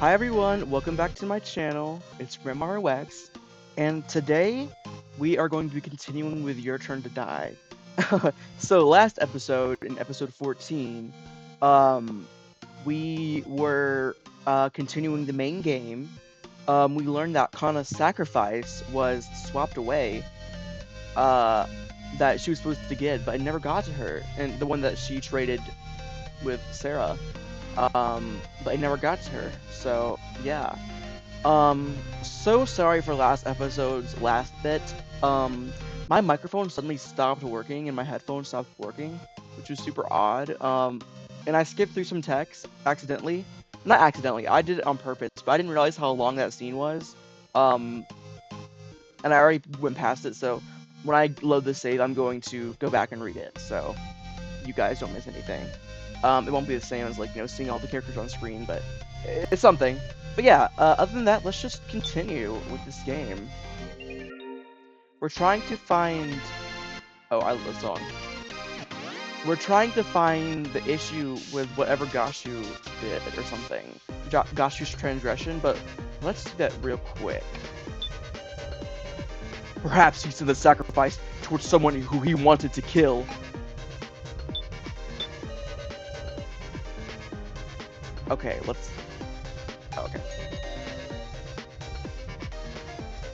Hi everyone, welcome back to my channel. It's Grandma Wax, and today we are going to be continuing with Your Turn to Die. So last episode, in episode 14, we were continuing the main game. We learned that Kana's sacrifice was swapped away, that she was supposed to get, but it never got to her, and the one that she traded with Sarah. But it never got to her. So yeah. So sorry for last episode's last bit. My microphone suddenly stopped working and my headphones stopped working, which was super odd. And I skipped through some text accidentally. Not accidentally, I did it on purpose, but I didn't realize how long that scene was. And I already went past it, so when I load the save, I'm going to go back and read it, so you guys don't miss anything. It won't be the same as, like, seeing all the characters on screen, but it's something. But yeah, other than that, let's just continue with this game. We're trying to find... Oh, I love this song. We're trying to find the issue with whatever Gashu did or something. Gashu's transgression, but let's do that real quick. Perhaps he sent the sacrifice towards someone who he wanted to kill. Okay, let's... Okay.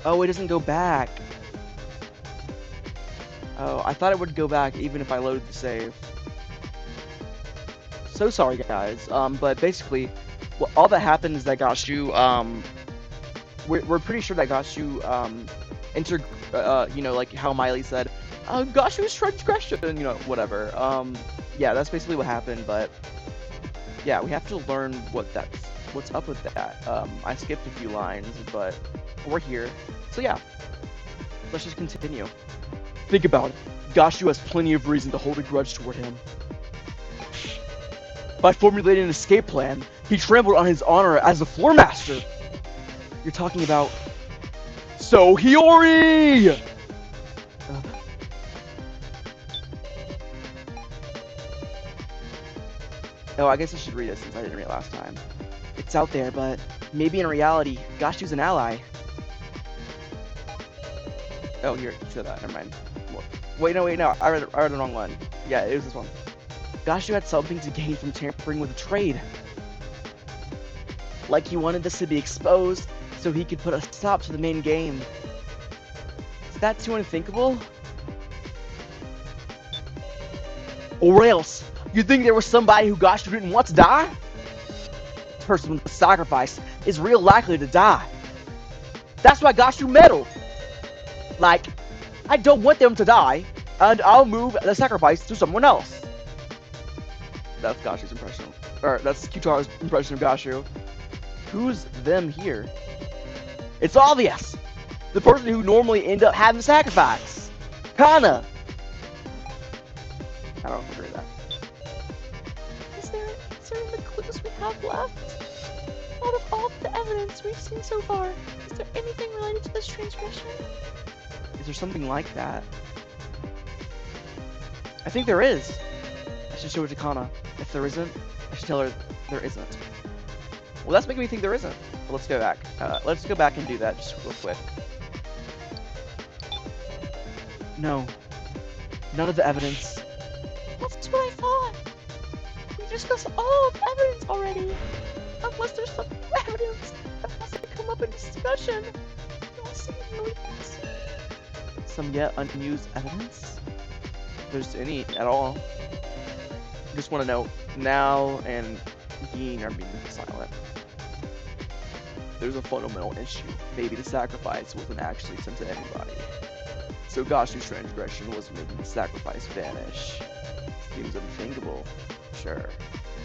Oh, it doesn't go back. Oh, I thought it would go back even if I loaded the save. So sorry, guys. But basically, all that happened is that Gashu, we're pretty sure that Gashu, entered, like how Miley said, Gashu's transgression, whatever. Yeah, that's basically what happened, but yeah, we have to learn what's up with that. I skipped a few lines, but we're here. So yeah, let's just continue. Think about it. Gashu has plenty of reason to hold a grudge toward him. By formulating an escape plan, he trampled on his honor as a floor master. You're talking about... So Hiyori! Oh, I guess I should read it since I didn't read it last time. It's out there, but maybe in reality, Gashu's an ally. Oh, here, you said that. Never mind. Wait, no, I read the wrong one. Yeah, it was this one. Gashu had something to gain from tampering with the trade. Like he wanted this to be exposed, so he could put a stop to the main game. Is that too unthinkable? Or else, you think there was somebody who Gashu didn't want to die? The person with the sacrifice is real likely to die. That's why Gashu meddled. Like, I don't want them to die, and I'll move the sacrifice to someone else. That's Gashu's impression. Or, that's Kutaro's impression of Gashu. Who's them here? It's obvious! The person who normally end up having the sacrifice! Kana! I don't agree with that. Is there an answer in the clues we have left? Out of all the evidence we've seen so far, is there anything related to this transgression? Is there something like that? I think there is. I should show it to Kana. If there isn't, I should tell her there isn't. Well, that's making me think there isn't. But let's go back. Let's go back and do that just real quick. No. None of the evidence. That's what I thought. We discussed all of the evidence already. Unless there's some new evidence that hasn't come up in discussion. No seemingly. Some yet unused evidence? If there's any at all. I just want to know, Now and Gin are being silent. There's a fundamental issue. Maybe the sacrifice wasn't actually sent to anybody. So Gashu's transgression was making the sacrifice vanish. Seems unthinkable, sure.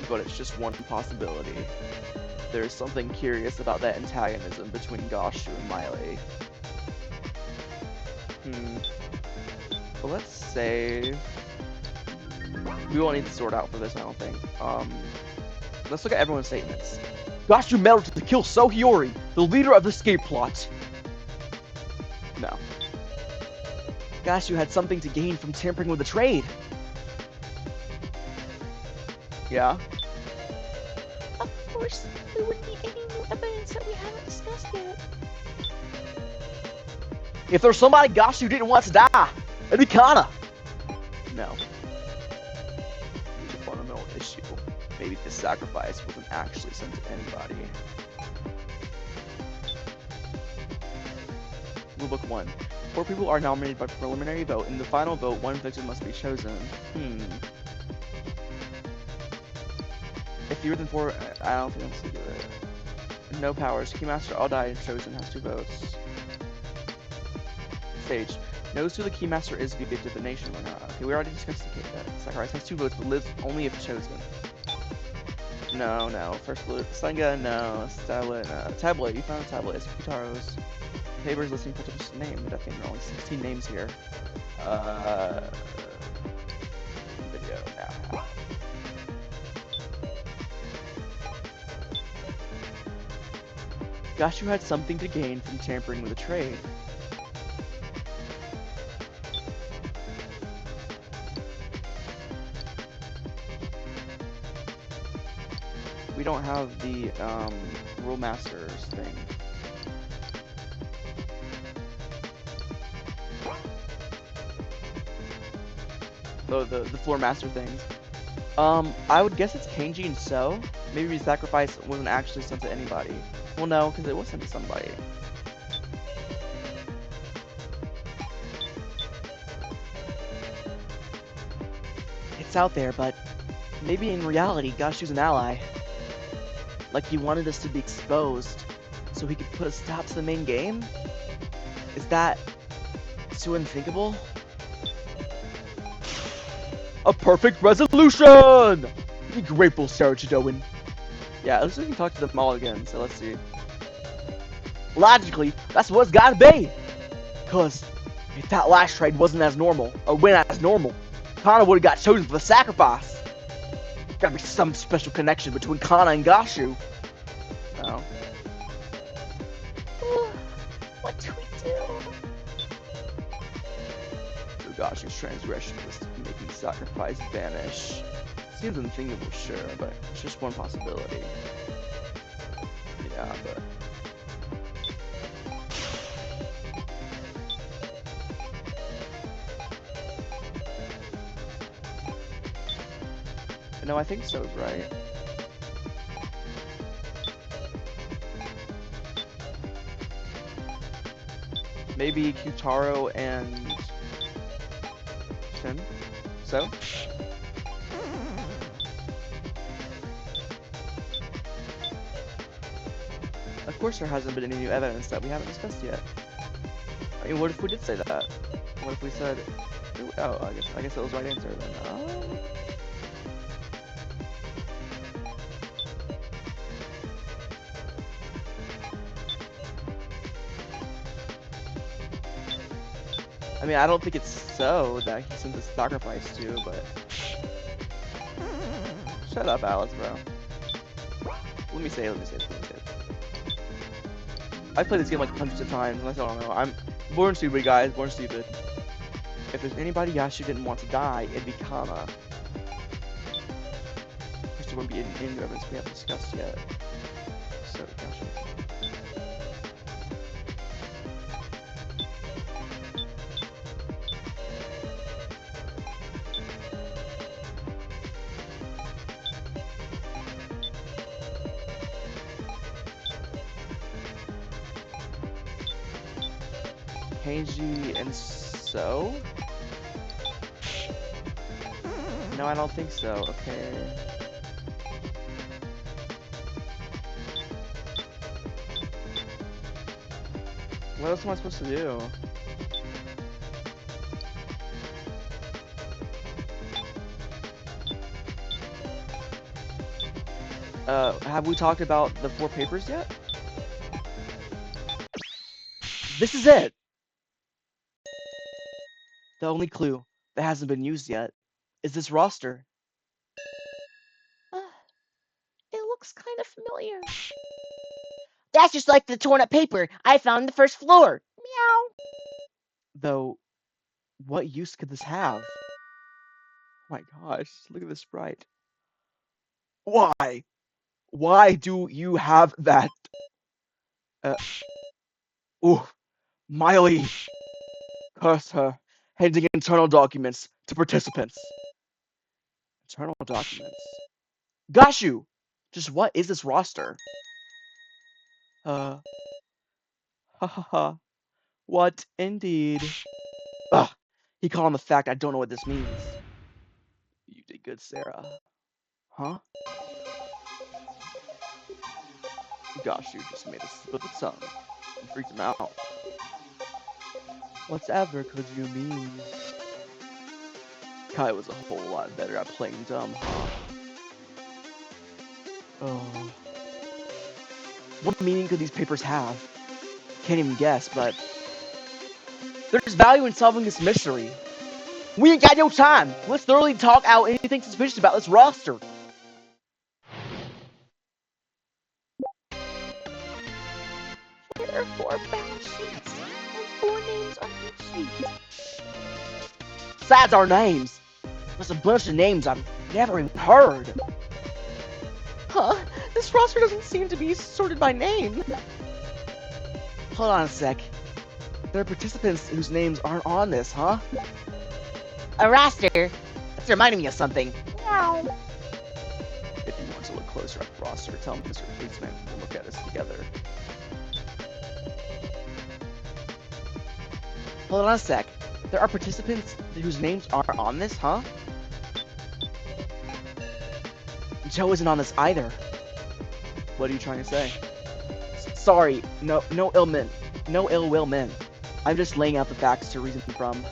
But it's just one possibility. There's something curious about that antagonism between Gashu and Miley. But let's save. We won't need to sort out for this, I don't think. Let's look at everyone's statements. Gashu meddled to kill So Hiyori, the leader of the escape plot. No. Gashu had something to gain from tampering with the trade. Yeah. Of course, there wouldn't be any new evidence that we haven't discussed yet. If there's somebody gosh who didn't want to die, it'd be Kana. No. It's a fundamental issue. Maybe this sacrifice wasn't actually sent to anybody. Rulebook 1. 4 people are nominated by preliminary vote. In the final vote, 1 victim must be chosen. If fewer than 4, I don't think that's to do it. No powers. Keymaster all died and chosen has 2 votes. Sage. Knows who the Keymaster is via divination or not. Okay, we already discussed the sacrifice. Has 2 votes, but lives only if chosen. No. First loot. Senga, no. Tablet, no. Tablet. You found a tablet. It's Kitaro's. Papers listing participants' name, but I think there are only 16 names here. Video now. Gashu had something to gain from tampering with a trade. We don't have the Rule Masters thing. The Floor Master things. I would guess it's Kenji and So. Maybe the sacrifice wasn't actually sent to anybody. Well, no, because it was sent to somebody. It's out there, but maybe in reality, Gashu's an ally. Like he wanted us to be exposed, so he could put a stop to the main game? Is that too unthinkable? A perfect resolution! Be grateful, Sarah Chidoin. Yeah, at least we can talk to them all again, so let's see. Logically, that's what it's gotta be! Cause, if that last trade wasn't as normal, or went as normal, Kana would've got chosen for the sacrifice! Gotta be some special connection between Kana and Gashu. No. What do we do? So Gashu's transgression was making the sacrifice vanish. Seems unthinkable, sure, but it's just one possibility. Yeah, but... No, I think so's right. Maybe Kyutaro and... Shin? So? Of course there hasn't been any new evidence that we haven't discussed yet. I mean, what if we did say that? What if we said... Oh, I guess that was the right answer then. I mean, I don't think it's so that he sent the sacrifice to, but... Shut up, Alice, bro. Let me say it. I've played this game like hundreds of times, unless I don't know. I'm born stupid, guys, born stupid. If there's anybody Yashu didn't want to die, it'd be Kana. There wouldn't be any new evidence we haven't discussed yet. So, Yashu. Kenji and So? No, I don't think so. Okay. What else am I supposed to do? Have we talked about the 4 papers yet? This is it! The only clue that hasn't been used yet is this roster. It looks kind of familiar. That's just like the torn up paper I found on the first floor. Meow. Though, what use could this have? Oh my gosh, look at this sprite. Why? Why do you have that? Ooh, Miley! Curse her. Handing internal documents to participants. Internal documents. Got you! Just what is this roster? Ha ha ha. What indeed? Ugh, he called on the fact I don't know what this means. You did good, Sarah. Huh? Gosh, you just made a slip of the tongue. You freaked him out. Whatever could you mean? Kai was a whole lot better at playing dumb, huh? Oh. What meaning could these papers have? Can't even guess, but there's value in solving this mystery. We ain't got no time. Let's thoroughly talk out anything suspicious about this roster. There are 4 balance sheets and 4 names on each sheet. Besides our names, there's a bunch of names I've never even heard. Huh? This roster doesn't seem to be sorted by name. Hold on a sec. There are participants whose names aren't on this, huh? A roster? That's reminding me of something. Meow. If you want to look closer at the roster, tell Mr. Policeman we'll look at this together. Hold on a sec. There are participants whose names aren't on this, huh? Joe isn't on this either. What are you trying to say? Sorry, no ill will meant. I'm just laying out the facts to reason from.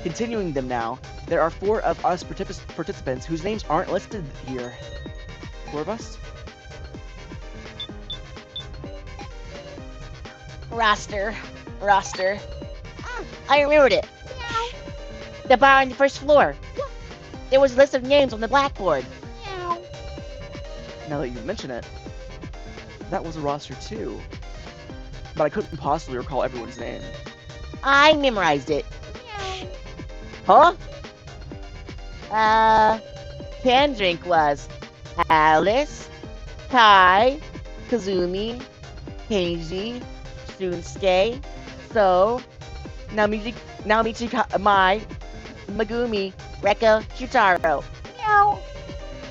Continuing them now, there are 4 of us participants whose names aren't listed here. 4 of us? Roster. I remembered it. The bar on the first floor. There was a list of names on the blackboard. Now that you mention it, that was a roster too. But I couldn't possibly recall everyone's name. I memorized it. Huh? Canned drink was Alice, Kai, Kazumi, Keiji, Shunsuke, So, Namichi, Mai, Megumi, Rekka, Shutaro. Meow.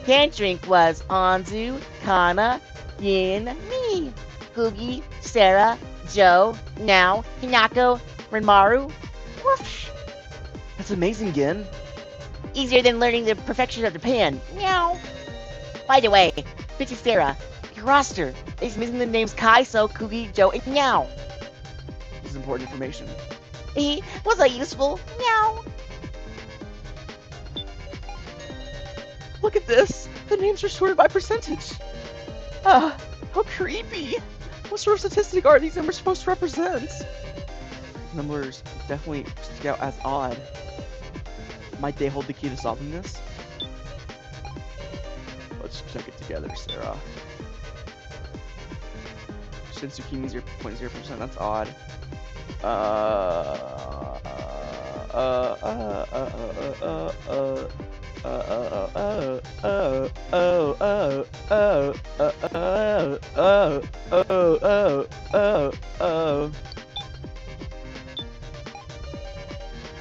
Canned drink was Anzu, Kana, Yin, me, Gugi, Sarah, Joe, Now, Hinako, Renmaru. Woof. That's amazing, Gin. Easier than learning the perfection of Japan. Meow. By the way, Bitchy Sarah, your roster is missing the names Kai, So, Kugi, Joe, and Meow. This is important information. Was that useful? Meow. Look at this! The names are sorted by percentage! Ah, how creepy! What sort of statistic are these numbers supposed to represent? These numbers definitely stick out as odd. Might they hold the key to solving this? Let's check it together, Sarah. Shinsuke 0.0%, that's odd.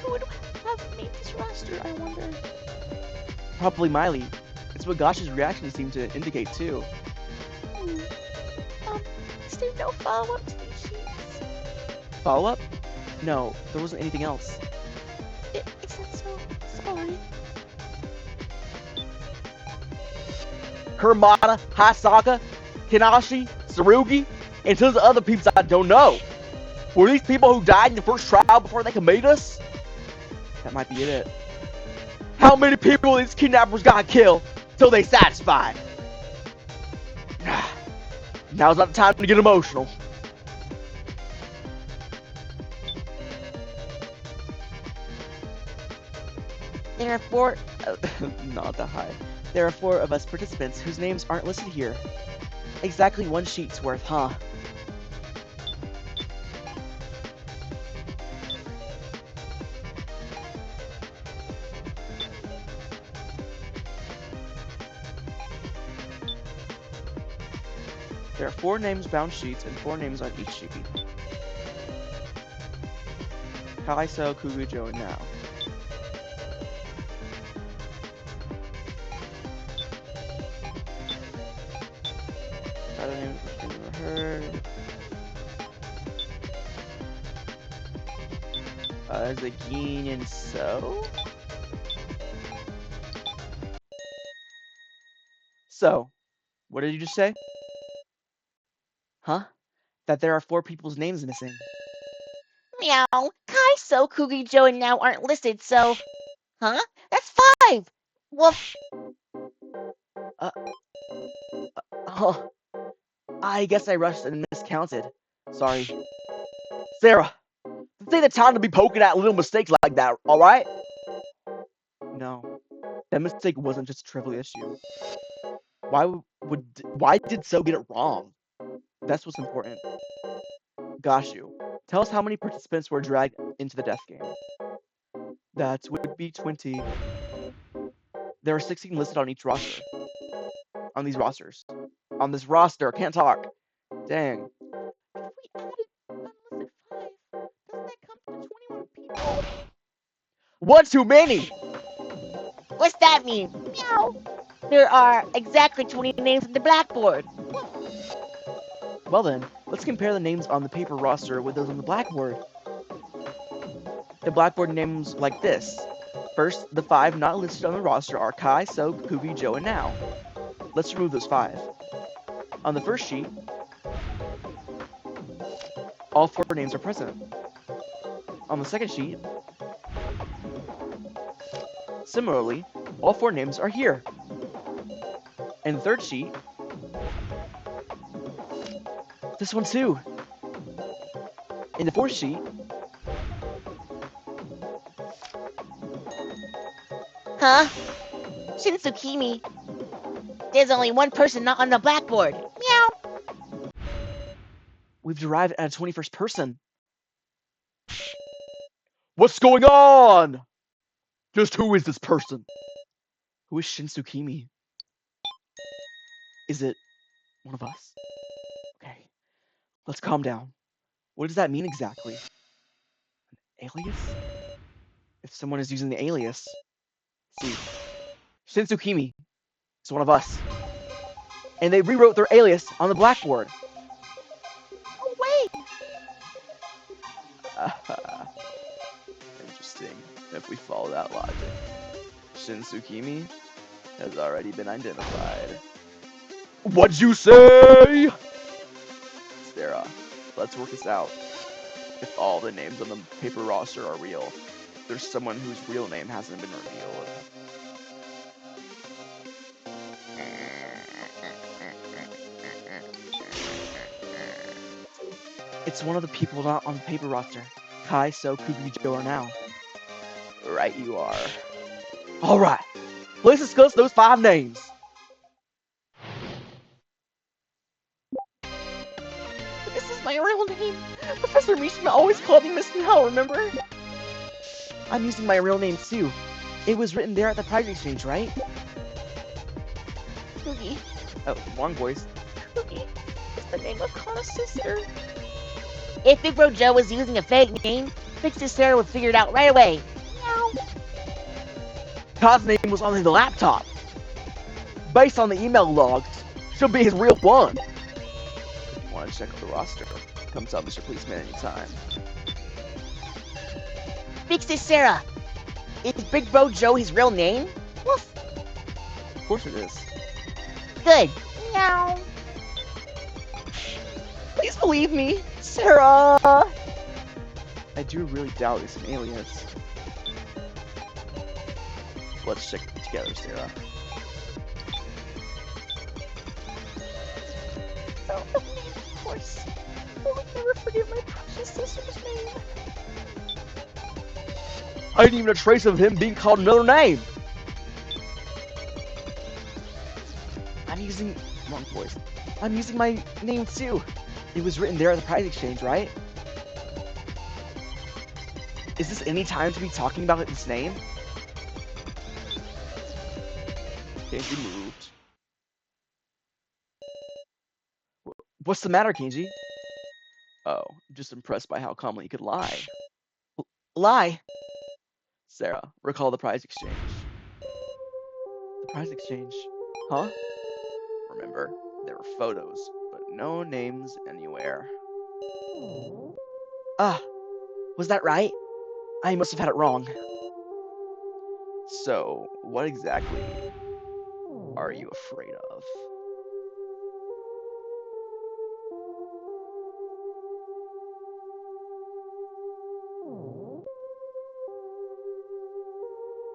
Who would have made this roster, I wonder? Probably Miley. It's what Gash's reaction seemed to indicate too. Is there no follow-up to these sheets? Follow-up? No, there wasn't anything else. Is that so? Sorry. Kurumada, Hasaka, Kinashi, Tsurugi, and tons of other peeps I don't know. Were these people who died in the first trial before they committed us? That might be it. How many people these kidnappers gotta kill till they satisfied? Now's not the time to get emotional. There are 4. Not that high. There are 4 of us participants whose names aren't listed here. Exactly 1 sheet's worth, huh? There are 4 names bound sheets and 4 names on each sheet. Kaiso, Kugu, Joe, and Now. Other names which we never heard. Zagine and So. So, what did you just say? Huh? That there are 4 people's names missing. Meow. Kaiso, Kugi, Joe, and Now aren't listed, so... Huh? That's 5! Woof. Oh, I guess I rushed and miscounted. Sorry. Sarah, this ain't the time to be poking at little mistakes like that, alright? No, that mistake wasn't just a trivial issue. Why did So get it wrong? That's what's important. Gashu, tell us how many participants were dragged into the death game. That would be 20. There are 16 listed on each roster. On these rosters. On this roster, can't talk. Dang. If we added unlisted 5, doesn't that come to 21 people? One too many! What's that mean? Meow. There are exactly 20 names on the blackboard. Well then, let's compare the names on the paper roster with those on the blackboard. The blackboard names like this. First, the 5 not listed on the roster are Kai, So, Kubi, Joe, and Now. Let's remove those 5. On the first sheet, all 4 names are present. On the second sheet, similarly, all 4 names are here. And the third sheet, this one too. In the fourth sheet, Huh? Shinsukimi. There's only one person not on the blackboard. Meow. we've arrived at a 21st person. What's going on? Just who is this person? Who is Shinsukimi? Is it one of us? Okay, let's calm down. What does that mean exactly? An alias? If someone is using the alias, see, Shinsukimi is one of us. And they rewrote their alias on the blackboard. Oh, wait! Interesting. If we follow that logic, Shinsukimi has already been identified. What'd you say? Sarah, let's work this out. If all the names on the paper roster are real, there's someone whose real name hasn't been revealed. It's one of the people not on the paper roster. Kai, So, Kubi, Joe are Now. Right you are. Alright, let's discuss those 5 names. But this is my real name. Professor Mishima always called me Miss Now, remember? I'm using my real name too. It was written there at the Pride Exchange, right? Kugi. Oh, wrong voice. Kugi. It's the name of Kana's sister. If Big Bro Joe was using a fake name, Fixie Sarah would figure it out right away. Meow. Todd's name was on the laptop. Based on the email logs, should be his real one. If you want to check the roster, come tell Mr. Policeman anytime. Fixie Sarah. Is Big Bro Joe his real name? Woof. Of course it is. Good. Meow. Please believe me, Sarah! I do really doubt it's an alias. Let's check it together, Sarah. Oh, the name, of course. I would never forget my precious sister's name. I didn't even a trace of him being called another name. I'm using wrong voice. I'm using my name too. It was written there at the Prize Exchange, right? Is this any time to be talking about this name? Can't be moved. What's the matter, Kenji? Oh, just impressed by how calmly you could lie. Lie? Sarah, recall the prize exchange. The prize exchange? Huh? Remember, there were photos, but no names anywhere. Ah, was that right? I must have had it wrong. So, what exactly are you afraid of?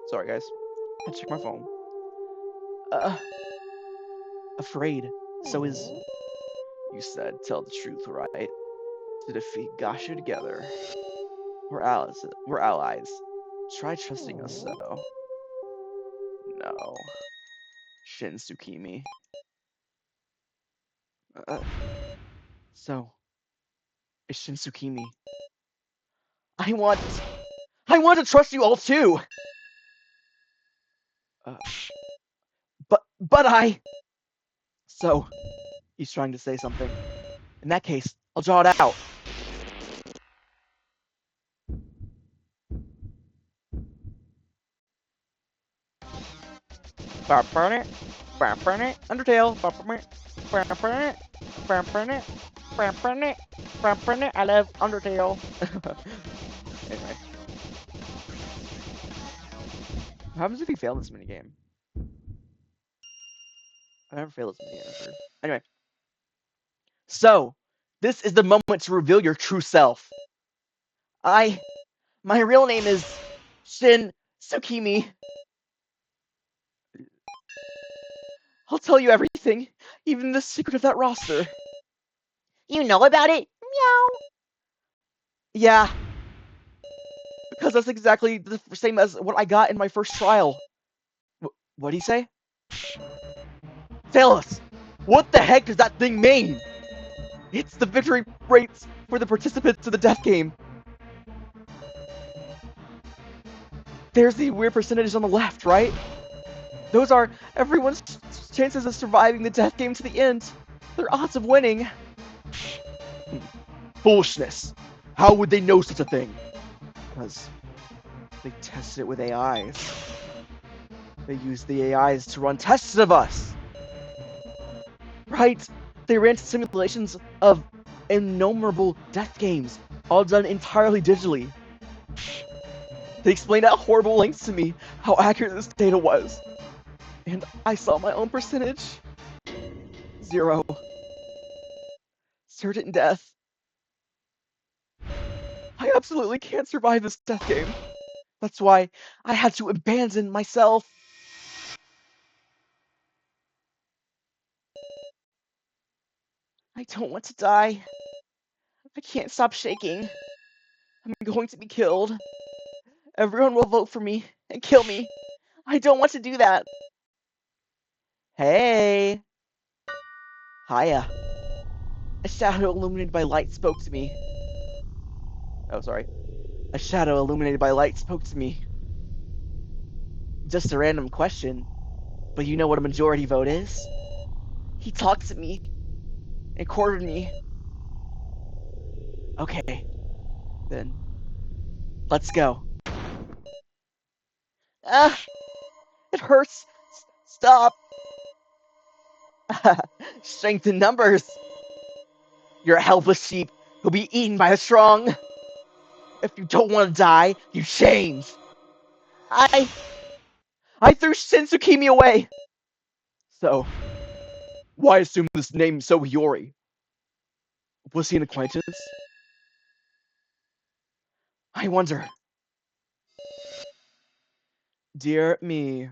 Sorry, guys. I check my phone. Afraid. So is... You said tell the truth, right? To defeat Gashu together. We're allies. We're allies. Try trusting us, though. No. Shin Tsukimi. So... It's Shin Tsukimi. I want to trust you all too! Uh, But I... so, he's trying to say something. In that case, I'll draw it out. Undertale. I love Undertale. Anyway. What happens if you fail this minigame? I never failed this minigame, I'm sure. Anyway. So, this is the moment to reveal your true self. My real name is Shin Tsukimi. I'll tell you everything, even the secret of that roster. You know about it? Meow. Yeah, because that's exactly the same as what I got in my first trial. What'd he say? Tell us, what the heck does that thing mean? It's the victory rates for the participants of the death game. There's the weird percentages on the left, right? Those are everyone's chances of surviving the death game to the end. Their odds of winning. Foolishness. How would they know such a thing? Because they tested it with AIs. They used the AIs to run tests of us. Right? They ran simulations of innumerable death games, all done entirely digitally. They explained at horrible lengths to me how accurate this data was. And I saw my own percentage. 0. Certain death. I absolutely can't survive this death game. That's why I had to abandon myself. I don't want to die. I can't stop shaking. I'm going to be killed. Everyone will vote for me and kill me. I don't want to do that. Hey. Hiya. A shadow illuminated by light spoke to me. Oh, sorry. A shadow illuminated by light spoke to me. Just a random question, but you know what a majority vote is? He talked to me and courted me. Okay, then let's go. Ah, it hurts. Stop. Strength in numbers. You're a helpless sheep who'll be eaten by the strong. If you don't want to die, you change. I threw Shin Tsukimi away. So, why assume this name so Hiyori? Was he an acquaintance? I wonder. Dear me,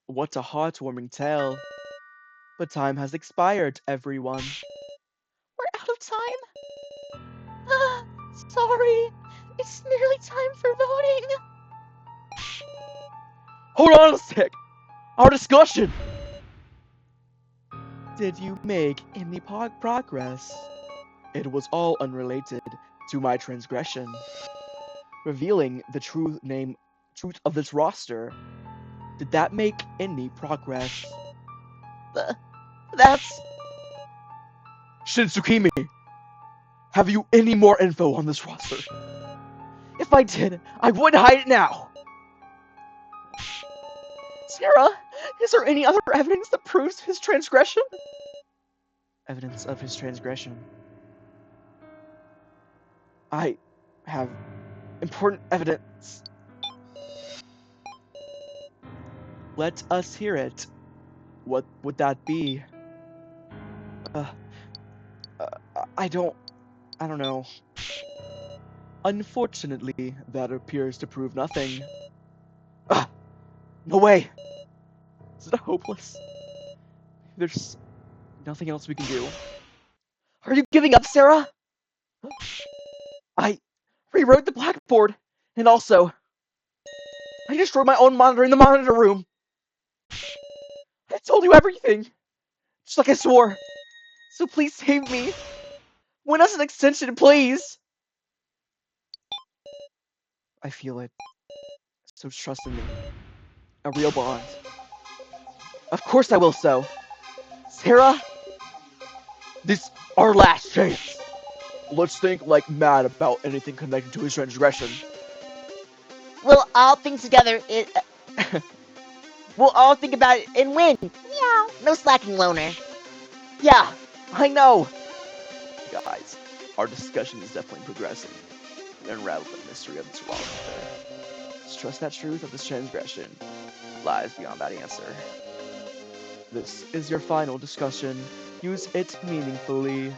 what a heartwarming tale. But time has expired, everyone. We're out of time. Ah, sorry. It's nearly time for voting. Hold on a sec! Our discussion! Did you make any progress? It was all unrelated to my transgression. Revealing the truth of this roster. Did that make any progress? That's... Shinsukimi, have you any more info on this roster? If I did, I would hide it now. Sarah, is there any other evidence that proves his transgression? Evidence of his transgression. I have important evidence. Let us hear it. What would that be? I don't know. Unfortunately, that appears to prove nothing. No way! Is it hopeless? There's nothing else we can do. Are you giving up, Sarah? I rewrote the blackboard, and also, I destroyed my own monitor in the monitor room. I told you everything, just like I swore. So please save me. Win us an extension, please. I feel it. So trust in me. A real bond. Of course I will so. Sarah, this our last chance. Let's think like mad about anything connected to his transgression. We'll all think together. We'll all think about it and win. Meow. No slacking, loner. Yeah, I know. Guys, our discussion is definitely progressing. We unraveled the mystery of this roster. Let's trust that truth of this transgression lies beyond that answer. This is your final discussion. Use it meaningfully.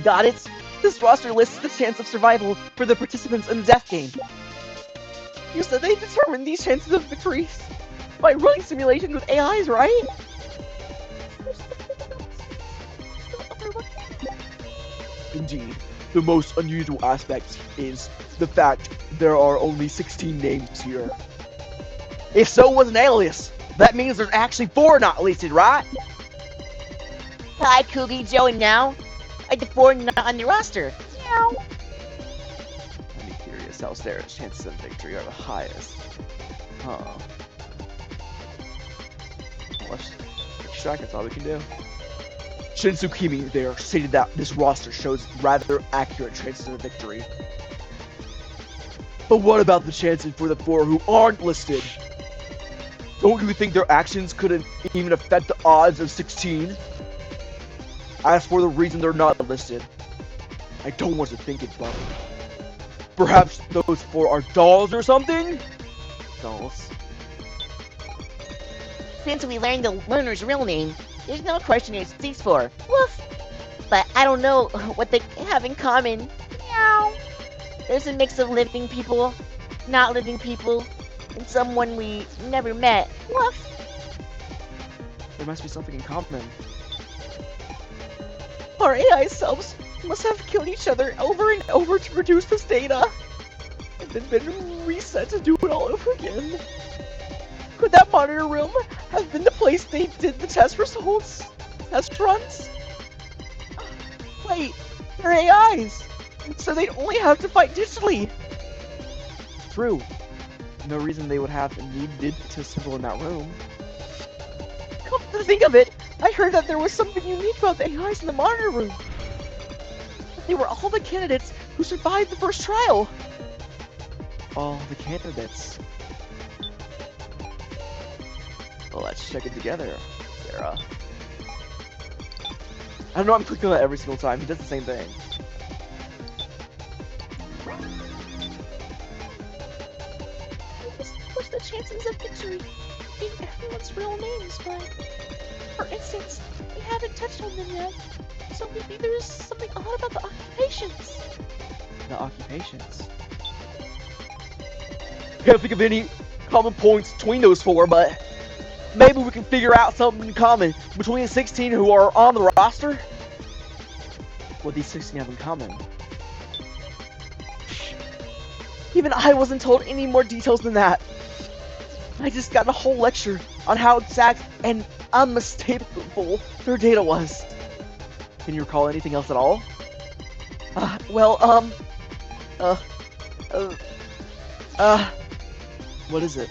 Got it? This roster lists the chance of survival for the participants in the death game. You said they determined these chances of victories by running simulations with AIs, right? Indeed. The most unusual aspect is the fact there are only 16 names here. If so was an alias, that means there's actually 4 not listed, right? Hi, Coogie, Joey now. Are the 4 not on the roster? Meow. I'm curious how Sarah's chances of victory are the highest. Huh. Let's extract, that's all we can do. Shinsukimi there stated that this roster shows rather accurate chances of victory. But what about the chances for the 4 who aren't listed? Don't you think their actions couldn't even affect the odds of 16? As for the reason they're not listed, I don't want to think it, but perhaps those 4 are dolls or something? Dolls. Since we learned the learner's real name, there's no question it seeks for. Woof. But I don't know what they have in common. Meow. There's a mix of living people, not living people, and someone we never met. Woof. There must be something in common. Our AI selves must have killed each other over and over to produce this data, and then been reset to do it all over again. Could that monitor room have been the place they did the test results? Test runs? Wait, they're AIs, so they'd only have to fight digitally. True. No reason they would have needed to assemble in that room. Come to think of it, I heard that there was something unique about the AIs in the monitor room. They were all the candidates who survived the first trial. All the candidates. Well, let's check it together, Sarah. I know I'm clicking on that every single time. He does the same thing. What's the chances of victory being everyone's real names, but for instance, we haven't touched on them yet, so maybe there's something odd about the occupations. The occupations. Can't think of any common points between those 4, but maybe we can figure out something in common between the 16 who are on the roster. What these 16 have in common. Even I wasn't told any more details than that. I just got a whole lecture on how exact and unmistakable their data was. Can you recall anything else at all? What is it?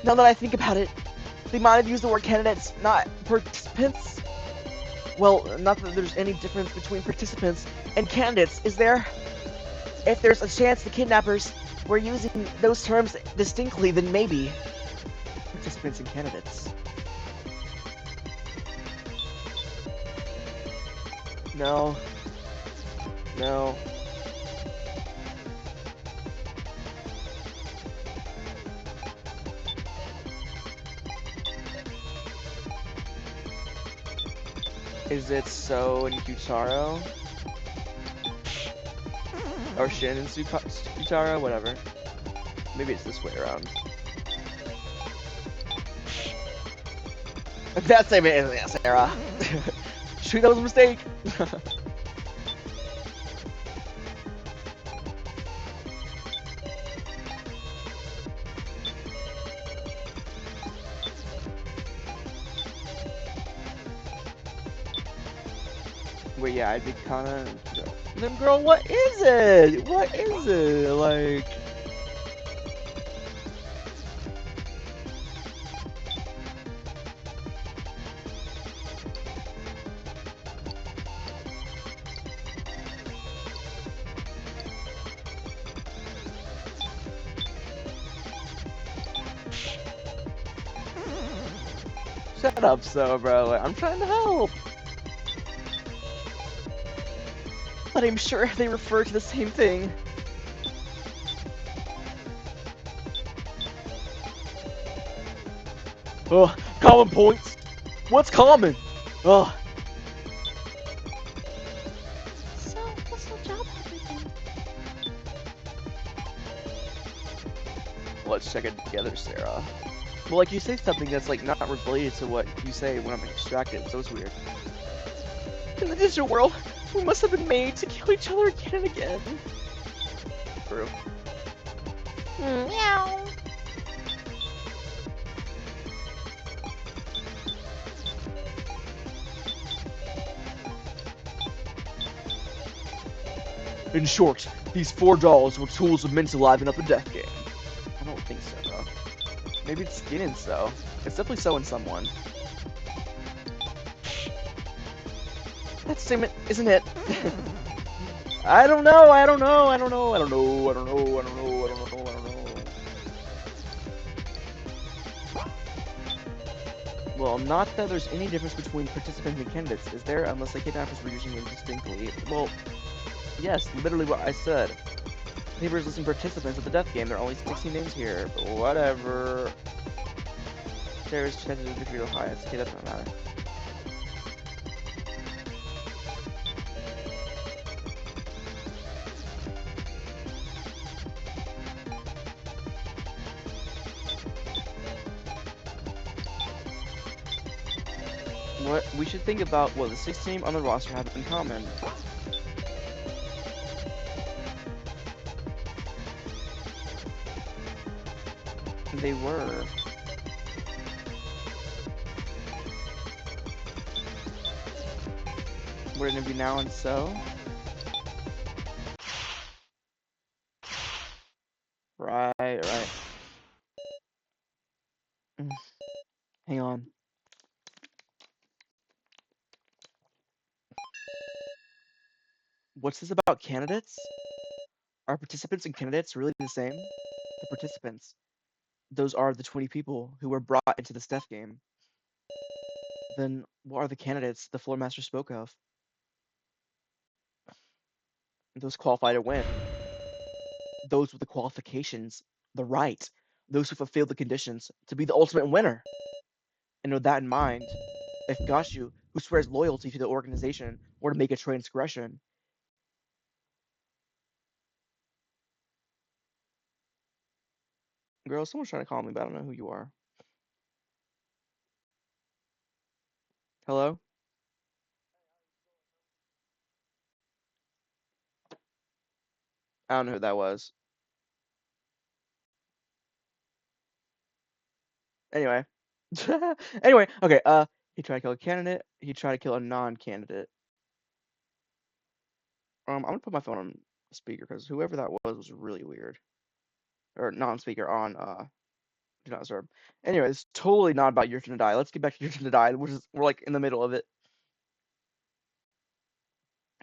Now that I think about it, they might have used the word candidates, not participants. Well, not that there's any difference between participants and candidates, is there? If there's a chance the kidnappers were using those terms distinctly, then maybe. Participants and candidates. No. No. Is it So and Kyutaro? Or Shin and Kyutaro? Whatever. Maybe it's this way around. That statement isn't it, Sarah. Shoot, that was a mistake. Wait, yeah, I'd be kinda... Then, girl, what is it? What is it? Like... Shut up, so, bro. Like, I'm trying to help. But I'm sure they refer to the same thing. Ugh, common points. What's common? Ugh. So, what's the job everything? Let's check it together, Sarah. Well, like, you say something that's, like, not related to what you say when I'm distracted, so it's weird. In the digital world, we must have been made to kill each other again and again. True. Meow. In short, these 4 dolls were tools of men to liven up a death game. I don't think so, though. Maybe it's skin and so. It's definitely so in someone. That statement isn't it. I don't know, I don't know, I don't know, I don't know, I don't know, I don't know, I don't know, I don't know. Well, not that there's any difference between participants and candidates, is there? Unless the kidnappers were using them distinctly. Well, yes, literally what I said. Papers listing participants of the death game. There are only 16 names here, but whatever. There's chances of victory the highest. Okay, that doesn't matter. What we should think about what the 16 on the roster have in common. They were. Wouldn't it be now and so? Right, right. Hang on. What's this about candidates? Are participants and candidates really the same? The participants. Those are the 20 people who were brought into this death game. Then what are the candidates the floor master spoke of? Those qualified to win. Those with the qualifications, the right, those who fulfill the conditions to be the ultimate winner. And with that in mind, if Gashu, who swears loyalty to the organization, were to make a transgression, girl, someone's trying to call me, but I don't know who you are. Hello? I don't know who that was. Anyway. Anyway, okay, he tried to kill a candidate, he tried to kill a non-candidate. I'm gonna put my phone on speaker because whoever that was really weird. Or non-speaker on Do not disturb. Anyway, it's totally not about Your Turn to Die. Let's get back to Your Turn to Die, which is we're like in the middle of it.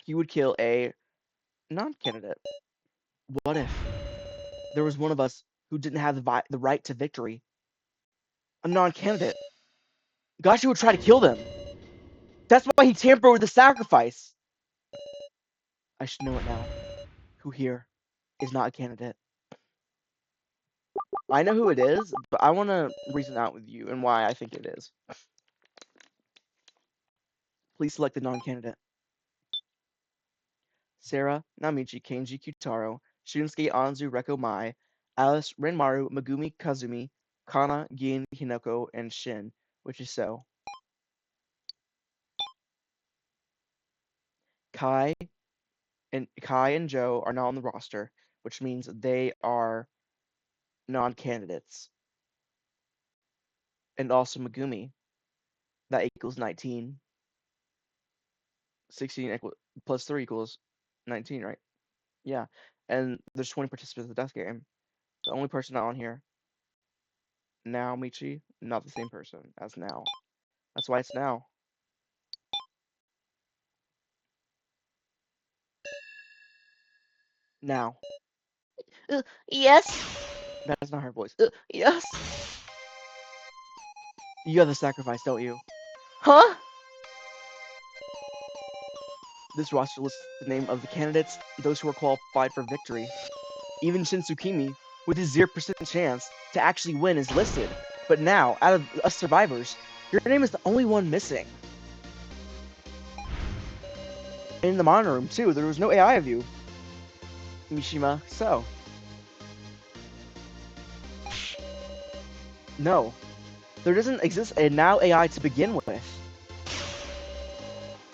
He would kill a non-candidate. What if there was one of us who didn't have the right to victory? A non-candidate. Gashi would try to kill them. That's why he tampered with the sacrifice. I should know it now. Who here is not a candidate? I know who it is, but I want to reason out with you and why I think it is. Please select the non-candidate. Sarah, Namichi, Kenji, Kyutaro, Shunsuke, Anzu, Reko Mai, Alice, Renmaru, Megumi, Kazumi, Kana, Gin, Hinoko, and Shin, which is so. Kai and Joe are not on the roster, which means they are non-candidates. And also Megumi. That equals 19. 16 plus 3 equals 19, right? Yeah. And there's 20 participants in the death game. The only person not on here, now Michi, not the same person as now. That's why it's now. Now. Yes? That's not her voice. Yes? You have the sacrifice, don't you? Huh? This roster lists the name of the candidates, those who are qualified for victory. Even Shinsukimi, with his 0% chance to actually win, is listed. But now, out of us survivors, your name is the only one missing. And in the monitor room, too, there was no AI of you. Mishima, so. No. There doesn't exist a now AI to begin with.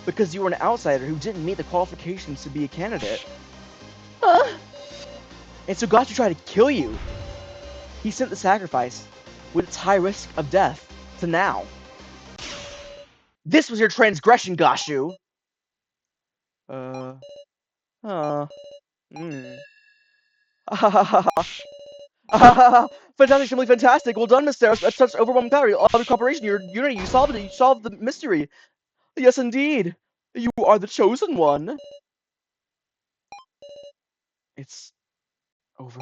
Because you were an outsider who didn't meet the qualifications to be a candidate. And so Gachi tried to kill you. He sent the sacrifice, with its high risk of death, to now. This was your transgression, Gashu! Fantastic, simply fantastic. Well done, Miss Sarah. That's such overwhelming power. All the cooperation, your unity, you solved it. You solved the mystery. Yes, indeed. You are the chosen one. It's over.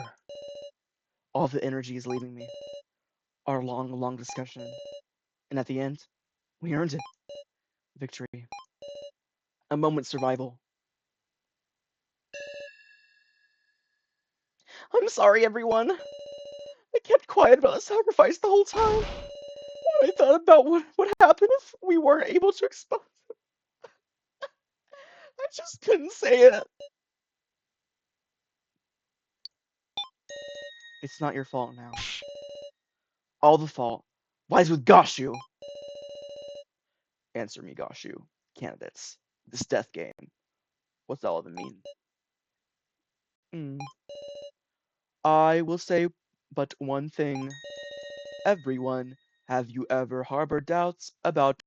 All the energy is leaving me. Our long, long discussion. And at the end, we earned it. Victory. A moment's survival. I'm sorry, everyone. I kept quiet about the sacrifice the whole time. I thought about what would happen if we weren't able to expose it. I just couldn't say it. It's not your fault now. All the fault lies with Gashu. Answer me, Gashu. Candidates. This death game. What's all of it mean? I will say but one thing. Everyone, have you ever harbored doubts about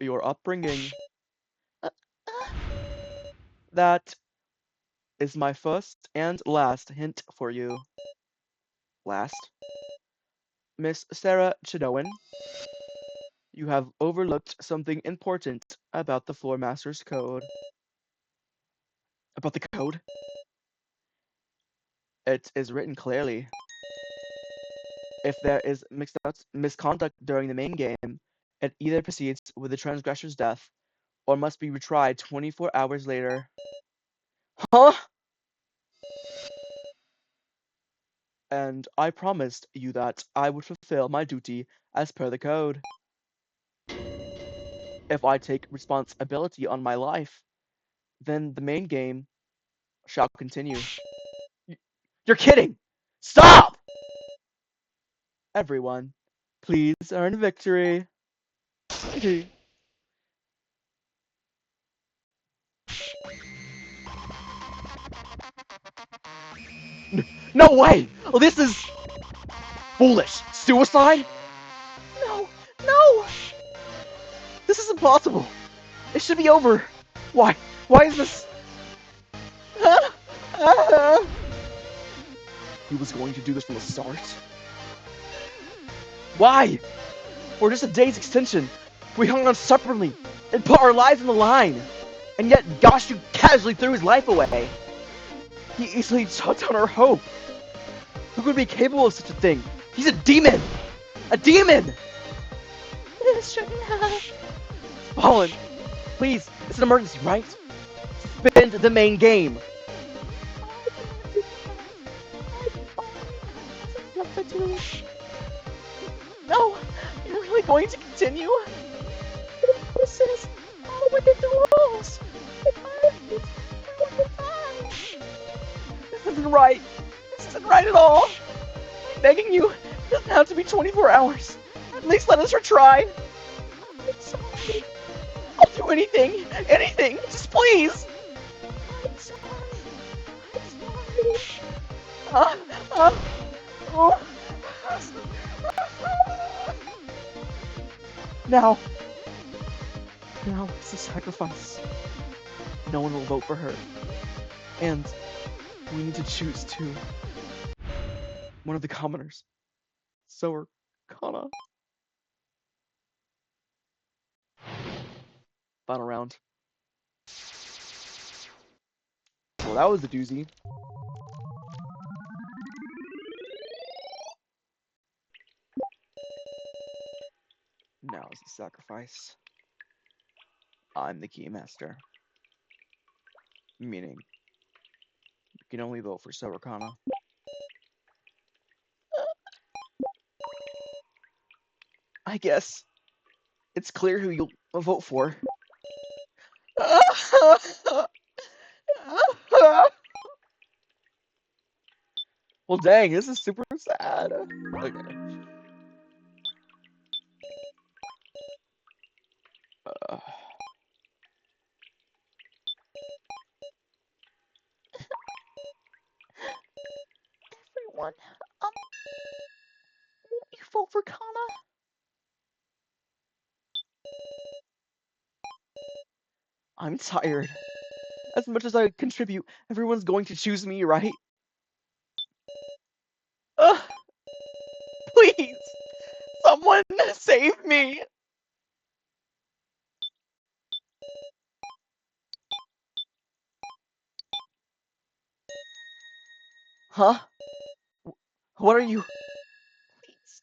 your upbringing? That is my first and last hint for you. Last. Miss Sarah Chidowan, you have overlooked something important about the Floor Master's Code. About the code? It is written clearly. If there is misconduct during the main game, it either proceeds with the transgressor's death or must be retried 24 hours later. Huh? And I promised you that I would fulfill my duty as per the code. If I take responsibility on my life, then the main game shall continue. You're kidding! Stop! Everyone, please earn victory. No way! Oh, this is foolish. Suicide? No, no! This is impossible. It should be over. Why? Why is this? He was going to do this from the start. Why? For just a day's extension, we hung on separately and put our lives on the line. And yet Gashu casually threw his life away. He easily shut down our hope. Who could be capable of such a thing? He's a demon! A demon! This shouldn't have. Fallen, please, it's an emergency, right? Suspend the main game. No, you're really going to continue? This is all within the rules. If I refuse, everyone will die. This isn't right. This isn't right at all. I'm begging you, it doesn't have to be 24 hours. At least let us retry. I'm sorry. I'll do anything, anything, just please. I'm sorry. I'm sorry. Oh. Now it's a sacrifice. No one will vote for her. And we need to choose two. One of the commoners. So are Kana. Final round. Well, that was a doozy. Now is the sacrifice. I'm the keymaster. Meaning, you can only vote for Sora Kana. I guess it's clear who you'll vote for. Well, dang, this is super sad. Okay. Uh, Everyone, won't you vote for Kana? I'm tired. As much as I contribute, everyone's going to choose me, right? Uh, please, someone save me. Huh? What are you? Please,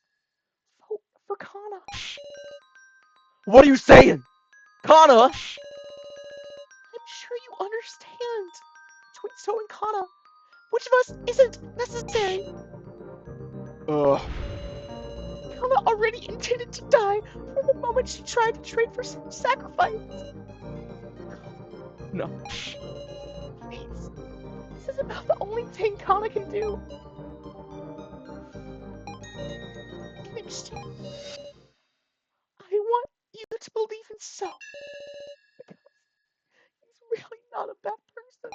vote for Kana. What are you saying? Kana? I'm sure you understand. Between So and Kana, which of us isn't necessary? Ugh. Kana already intended to die from the moment she tried to trade for sacrifice. No. Please, this is about the only thing Kana can do. In exchange, I want you to believe in So. Because he's really not a bad person.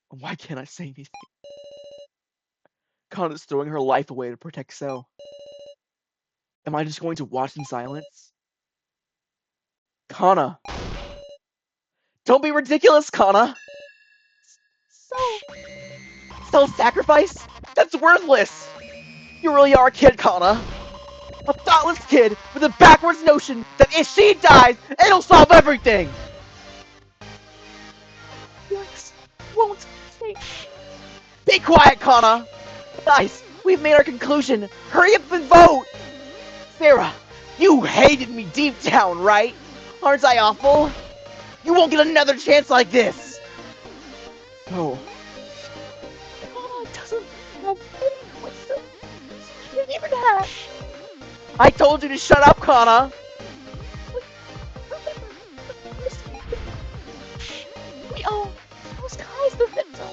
Why can't I say anything? Kana's throwing her life away to protect So. Am I just going to watch in silence? Kana! Don't be ridiculous, Kana! So, Self-sacrifice? That's worthless! You really are a kid, Kana! A thoughtless kid with a backwards notion that if she dies, it'll solve everything! feelings won't change. Be quiet, Kana! Nice! We've made our conclusion! Hurry up and vote! Sarah, you hated me deep down, right? Aren't I awful? You won't get another chance like this! So, Kana doesn't have any wisdom. She can't even have. I told you to shut up, Kana! Remember the first week. We all chose Kana's the victim.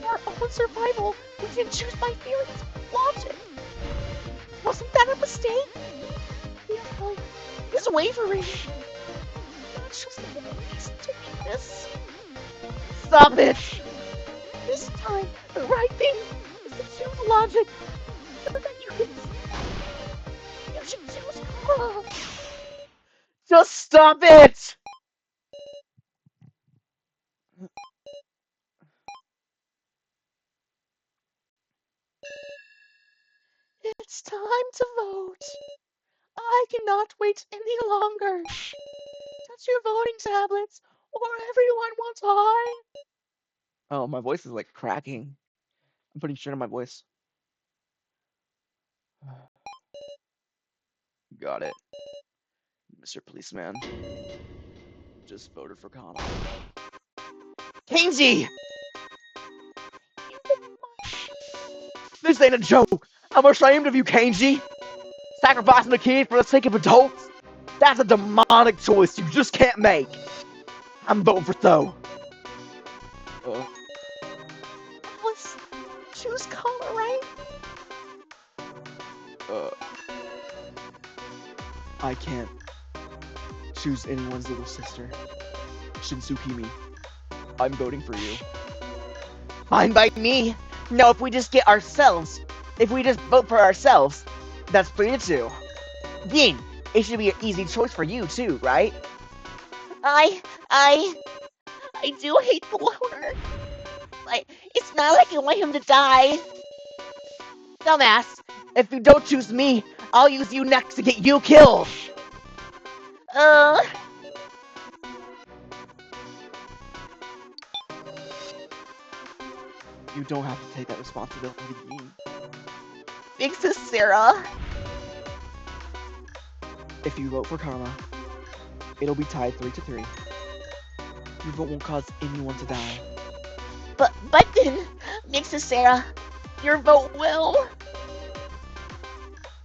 For our own survival, we didn't choose by feelings, logic. Wasn't that a mistake? Your failure is wavering. Not just a reason to weakness. Stop it! This time, the right thing is to choose logic so that you can. You should choose Kana. Just stop it! It's time to vote. I cannot wait any longer. Touch your voting tablets, or everyone will die. Oh, my voice is like cracking. I'm putting shit on my voice. Got it. Mr. Policeman. Just voted for Connell. Kenji! This ain't a joke! I'm ashamed of you, Kenji! Sacrificing a kid for the sake of adults? That's a demonic choice you just can't make! I'm voting for Tho. Let's choose color, right? I can't choose anyone's little sister. Shinsuke-mi, I'm voting for you. Fine by me. No, if we just vote for ourselves, that's 3-2. Dean, it should be an easy choice for you too, right? I do hate the loner. It's not like I want him to die. Dumbass, if you don't choose me, I'll use you next to get you killed. You don't have to take that responsibility, Dean. Big sis Sarah. If you vote for Karma, it'll be tied 3-3. Your vote won't cause anyone to die. But then, Big sis Sarah, your vote will.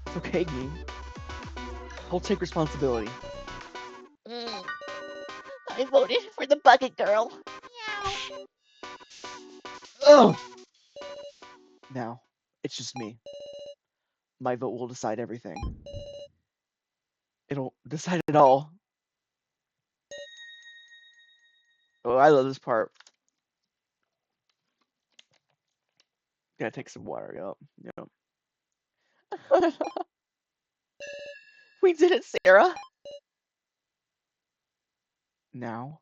It's okay, Dean. I'll take responsibility. I voted for the bucket girl. Ugh! Now, it's just me. My vote will decide everything. It'll decide it all. Oh, I love this part. Gotta take some water, yup. We did it, Sarah! Now?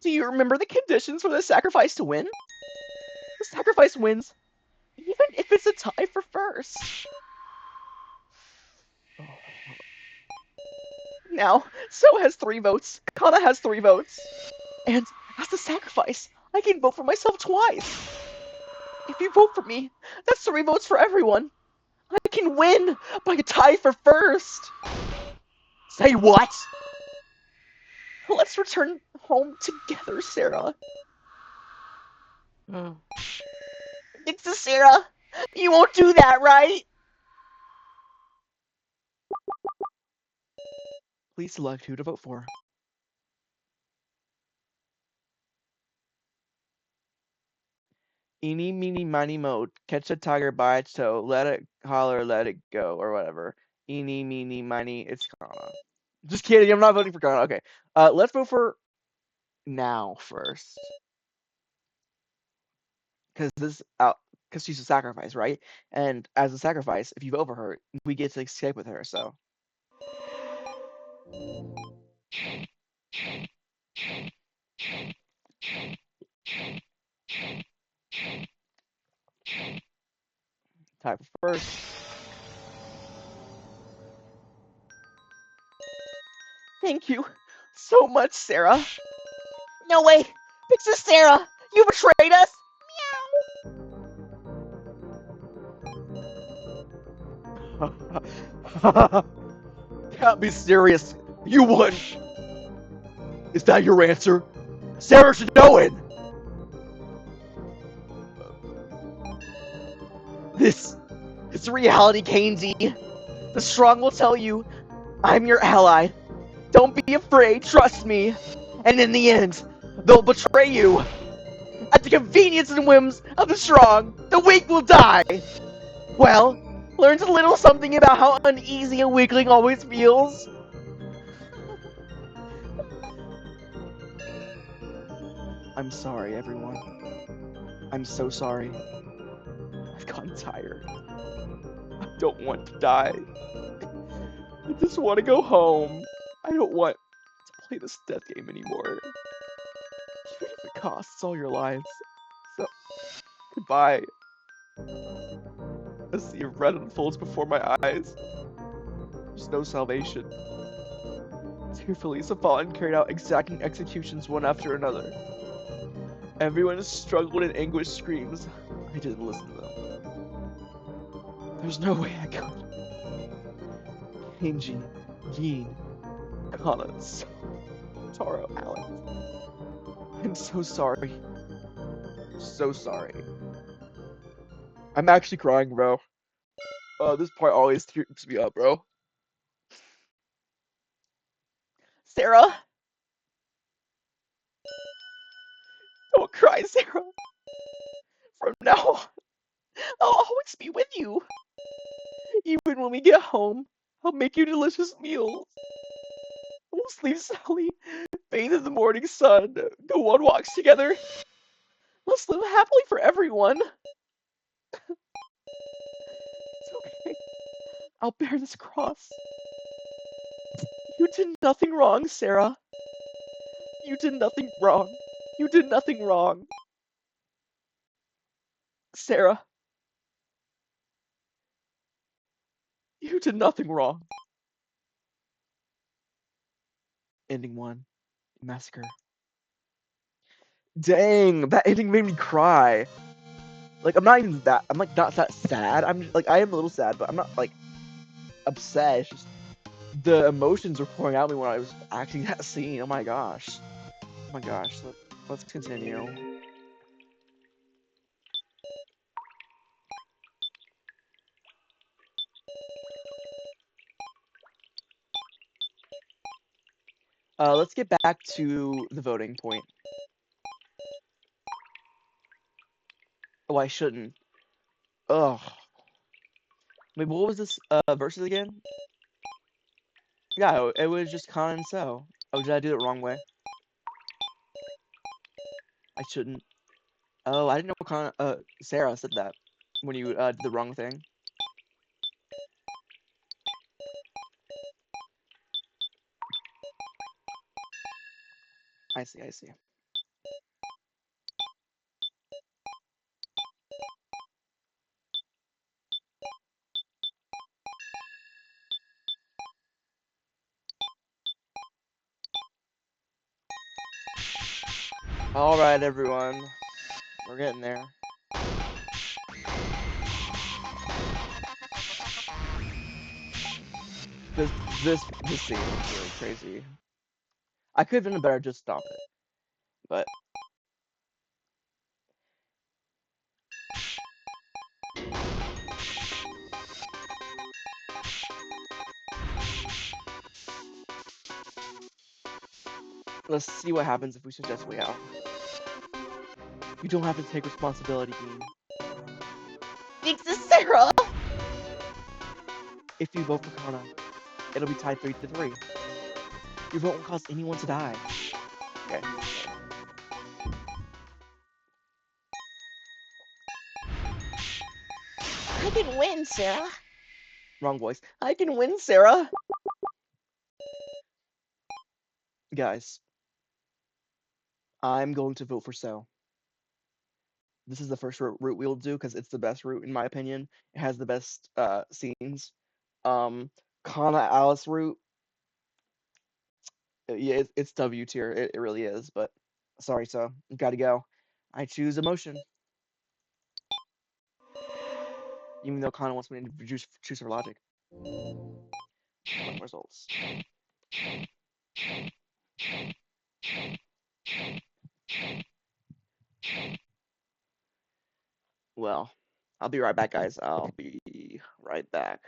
Do you remember the conditions for the sacrifice to win? The sacrifice wins, even if it's a tie for first. Now, So has 3 votes, Kana has 3 votes. And as the sacrifice, I can vote for myself twice. If you vote for me, that's 3 votes for everyone. I can win by a tie for first. Say what? Let's return home together, Sarah. Big sis Sarah, you won't do that, right? Please select who to vote for. Eeny, meeny, miny, moe. Catch a tiger by its toe. Let it holler, let it go, or whatever. Eeny, meeny, miny. It's Kana. Just kidding. I'm not voting for Kana. Okay. Let's vote for now first. Because she's a sacrifice, right? And as a sacrifice, if you vote for her, we get to escape with her. So. Tie for first. Thank you so much, Sarah. No way, Big sis Sarah, you betrayed us. Can't be serious. You wouldn't. Is that your answer? Sarah should know it. This is reality, Kenzie. The strong will tell you, I'm your ally. Don't be afraid, trust me. And in the end, they'll betray you. At the convenience and whims of the strong, the weak will die. Well, learned a little something about how uneasy a weakling always feels. I'm sorry, everyone. I'm so sorry. I've gotten tired. I don't want to die. I just want to go home. I don't want to play this death game anymore. Even if it costs all your lives. So, goodbye. A sea of red unfolds before my eyes. There's no salvation. Tearfully, Safalan carried out exacting executions one after another. Everyone struggled in anguished screams. I didn't listen to them. There's no way I could. Kenji, Gin, Kana, Taro, Alex. I'm so sorry. So sorry. I'm actually crying, bro. This part always tears me up, bro. Sarah? Don't cry, Sarah. From now on, I'll always be with you. Even when we get home, I'll make you delicious meals. We'll sleep soundly, bathe in the morning sun, go on walks together. Let's live happily for everyone. It's okay. I'll bear this cross. You did nothing wrong, Sarah. You did nothing wrong. You did nothing wrong. Sarah, you did nothing wrong. Ending 1. Massacre. Dang, that ending made me cry. Like, I'm not even that, I'm like not that sad. I'm just, like, I am a little sad, but I'm not like upset. It's just the emotions were pouring out of me when I was acting that scene. Oh my gosh. Oh my gosh. Let's continue. Let's get back to the voting point. Oh, I shouldn't. Ugh. Wait, what was this versus again? Yeah, it was just Con and So. Oh, did I do it wrong way? I shouldn't. Oh, I didn't know Sarah said that when you did the wrong thing. I see, I see. Alright, everyone. We're getting there. This scene is really crazy. I could have done a better just stop it. But let's see what happens if we suggest way out. You don't have to take responsibility, Dean. Thanks to Sarah! If you vote for Kana, it'll be tied 3-3. Your vote won't cause anyone to die. Okay. I can win, Sarah. Wrong voice. I can win, Sarah! Guys, I'm going to vote for So. This is the first route we'll do because it's the best route in my opinion. It has the best scenes. Kana Alice route, yeah, it's W tier. It really is. But sorry, So. Gotta go. I choose emotion. Even though Kana wants me to choose for logic. Results. Well, I'll be right back, guys. I'll be right back.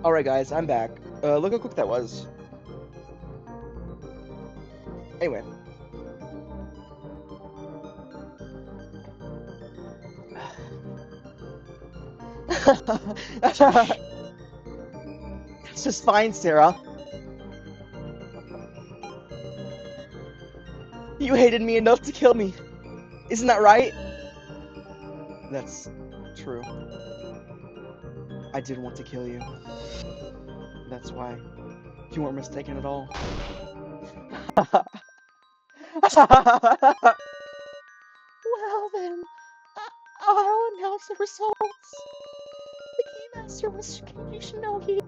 Alright, guys, I'm back. Look how quick that was. Anyway. That's just fine, Sarah. You hated me enough to kill me. Isn't that right? That's true. I did want to kill you. That's why you weren't mistaken at all. Well then, I'll announce the results. The Keymaster was Kishinogi.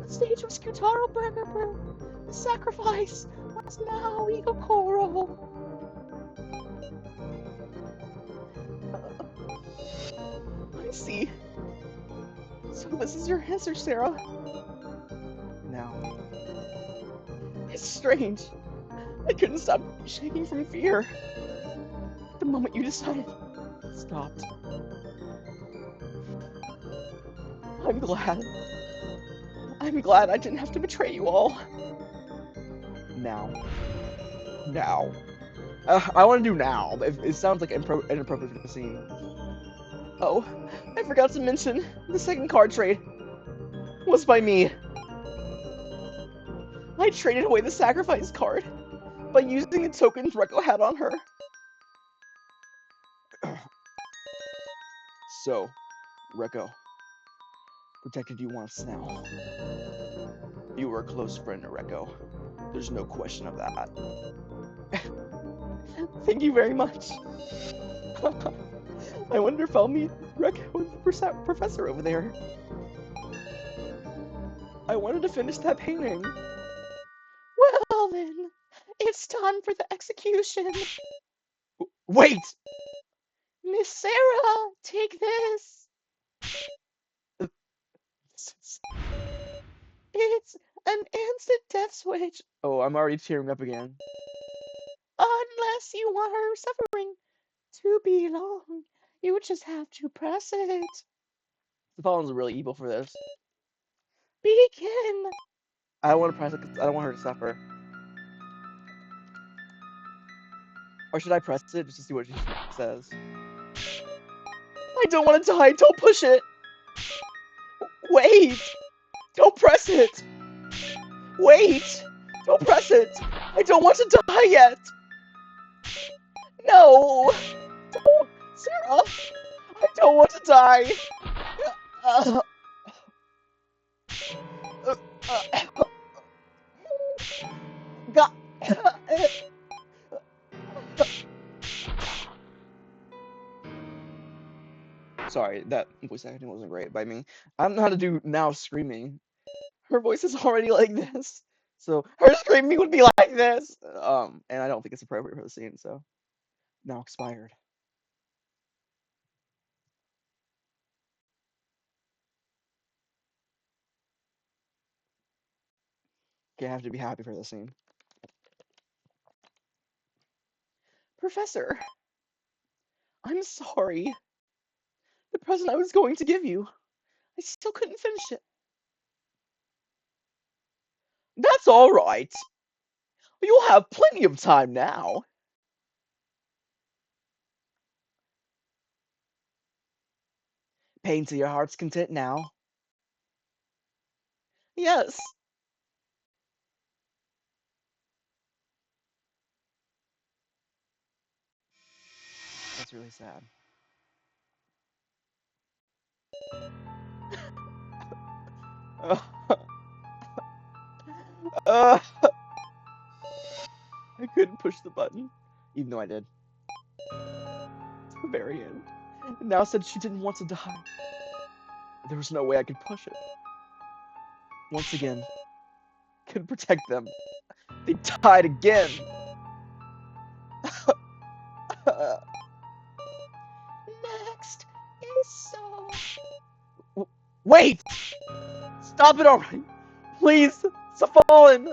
The stage was Kyutaro Burger Brew. The sacrifice was now Igokoro. I see. So this is your answer, Sarah. Now, it's strange. I couldn't stop shaking from fear. The moment you decided, it stopped. I'm glad. I'm glad I didn't have to betray you all. Now. I want to do now. It sounds like inappropriate for the scene. Oh, I forgot to mention, the second card trade was by me. I traded away the sacrifice card by using the tokens Reko had on her. So, Reko protected you once now. You were a close friend to Reko. There's no question of that. Thank you very much. I wonder if I'll meet Reko with the professor over there. I wanted to finish that painting. Well then, it's time for the execution. Wait! Miss Sarah, take this. It's an instant death switch. Oh, I'm already tearing up again. Unless you want her suffering to be long, you just have to press it. The Fallen's really evil for this. Begin. I don't want to press it because I don't want her to suffer. Or should I press it just to see what she says? I don't want to die! Don't push it! Wait! Don't press it! Wait! Don't press it! I don't want to die yet! No! Don't! Sarah! I don't want to die! God! Sorry, that voice acting wasn't great by me. I don't know how to do now screaming. Her voice is already like this. So her screaming would be like this. And I don't think it's appropriate for the scene, so now expired. Okay, I have to be happy for the scene. Professor, I'm sorry. The present I was going to give you, I still couldn't finish it. That's all right. You'll have plenty of time now. Pain to your heart's content now. Yes. That's really sad. I couldn't push the button, even though I did. To the very end. And now said she didn't want to die. There was no way I could push it. Once again, couldn't protect them. They died again. Next is so. Wait! Stop it already! Please! Fallen!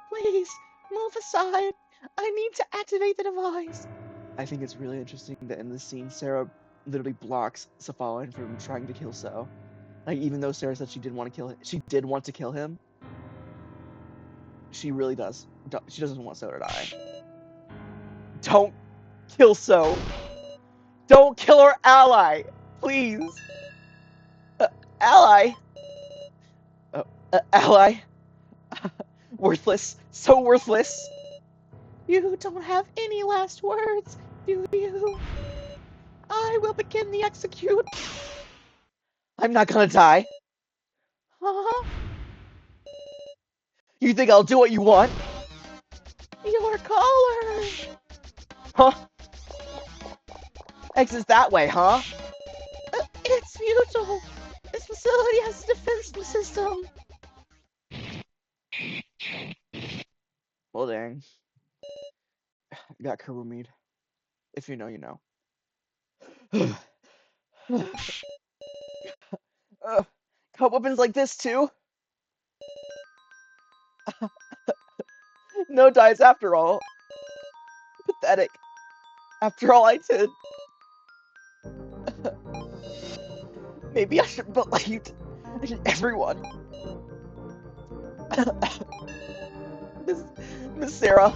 Please move aside. I need to activate the device. I think it's really interesting that in this scene, Sarah literally blocks Safalin from trying to kill So. Like, even though Sarah said she did want to kill him, she did want to kill him. She really does. She doesn't want So to die. Don't kill So. Don't kill our ally! Please! Ally! Ally! Worthless. So worthless! You don't have any last words, do you? I will begin the execute. I'm not gonna die. Huh? You think I'll do what you want? Your collar! Huh? Exit's that way, huh? It's futile. This facility has a defense system. Well, dang. Got Kurumi'd. If you know, you know. Got weapons like this, too? No dies after all. Pathetic. After all I did. Maybe I should have believed in everyone. Miss Sarah,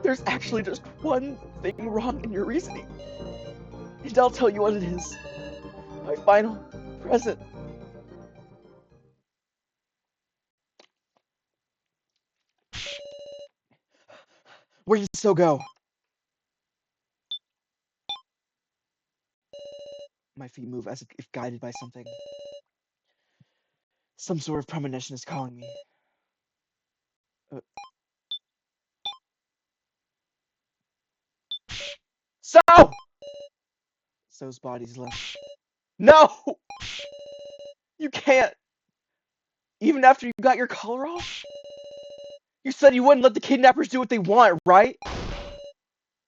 there's actually just one thing wrong in your reasoning. And I'll tell you what it is. My final present. Where did So go? My feet move as if guided by something. Some sort of premonition is calling me. So! So's body's left. No! You can't! Even after you got your collar off? You said you wouldn't let the kidnappers do what they want, right?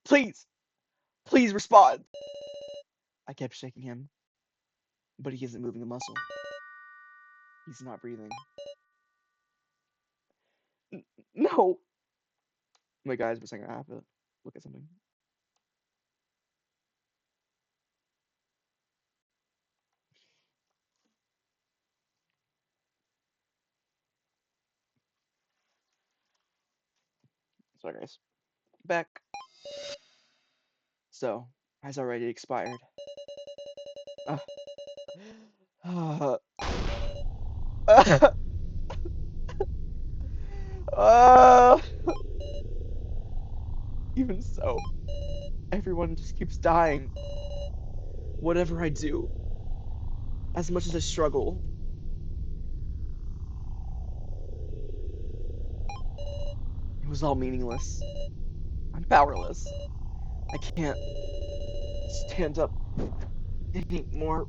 Please! Please respond! I kept shaking him, but he isn't moving a muscle. He's not breathing. No! My guys were saying I have to look at something. Sorry, guys. Back. So, has already expired. Uh, uh, even so, everyone just keeps dying. Whatever I do, as much as I struggle, it was all meaningless. I'm powerless. I can't stand up anymore.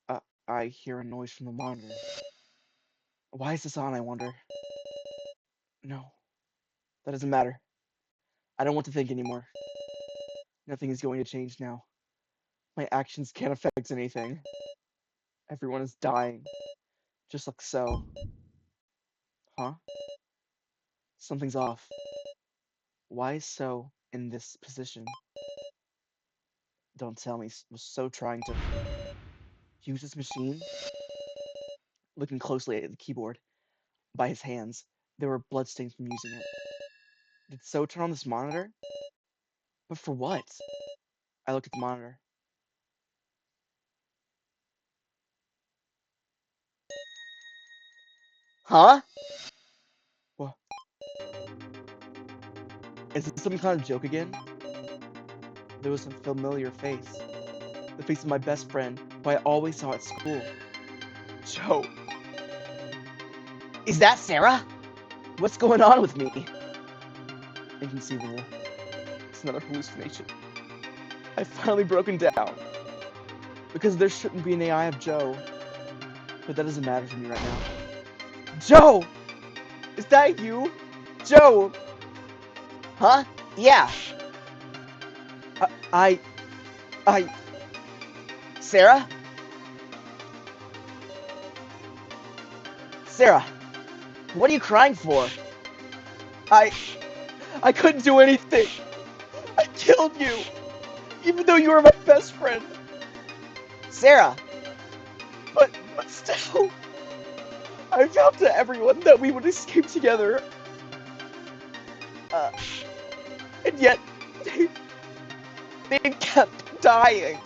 Uh, I hear a noise from the monitor. Why is this on, I wonder? No, that doesn't matter. I don't want to think anymore. Nothing is going to change now. My actions can't affect anything. Everyone is dying. Just like So. Huh? Something's off. Why is So in this position? Don't tell me. Was So trying to use this machine? Looking closely at the keyboard, by his hands, there were bloodstains from using it. Did So turn on this monitor? But for what? I looked at the monitor. Huh? What? Is this some kind of joke again? There was a familiar face. The face of my best friend, who I always saw at school. Joe. Is that Sarah? What's going on with me? Inconceivable. It's another hallucination. I've finally broken down. Because there shouldn't be an AI of Joe. But that doesn't matter to me right now. Joe! Is that you? Joe! Huh? Yeah. I... Sarah? Sarah, what are you crying for? I couldn't do anything. I killed you. Even though you were my best friend. Sarah! But still, I vowed to everyone that we would escape together. And yet, they kept dying.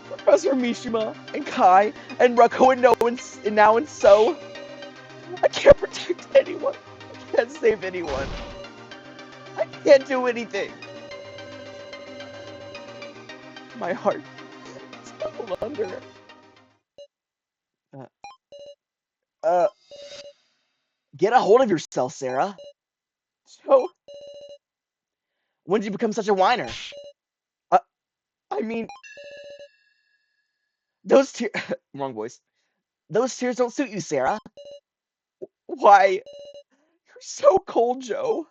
Professor Mishima and Kai and Ruko and now and So. I can't protect anyone. I can't save anyone. I can't do anything. My heart is buckled under. Uh, get a hold of yourself, Sarah. So, when did you become such a whiner? Uh, I mean, those tears. Wrong voice. Those tears don't suit you, Sarah. Why? You're so cold, Joe.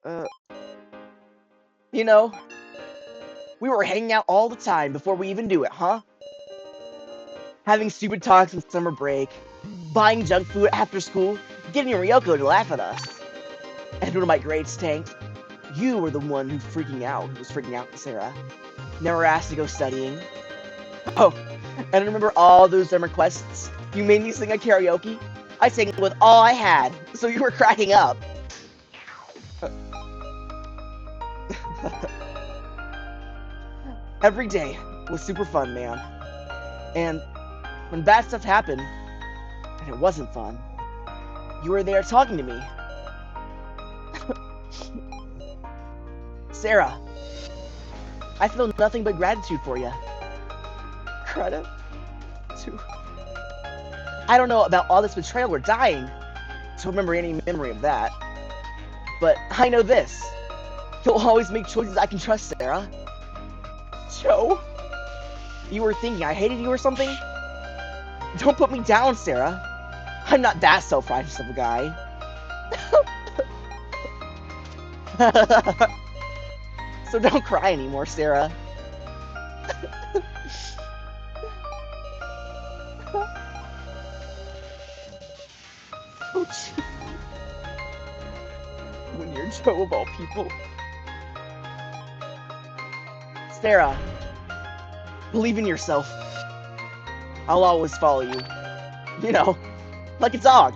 Uh, you know, we were hanging out all the time before we even knew it, huh? Having stupid talks on summer break, buying junk food after school, getting Ryoko to laugh at us. And when my grades tanked, you were the one who was freaking out, Sarah. Never asked to go studying. Oh, and I remember all those dumb requests. You made me sing a karaoke. I sang it with all I had, so you were cracking up. Every day was super fun, man. And when bad stuff happened, and it wasn't fun, you were there talking to me. Sarah, I feel nothing but gratitude for you. Gratitude? I don't know about all this betrayal or dying to remember any memory of that. But I know this. You'll always make choices I can trust, Sarah. Joe? You were thinking I hated you or something? Don't put me down, Sarah. I'm not that self-righteous of a guy. So don't cry anymore, Sarah. So cheap. When you're Joe of all people. Sarah, believe in yourself. I'll always follow you. You know, like a dog.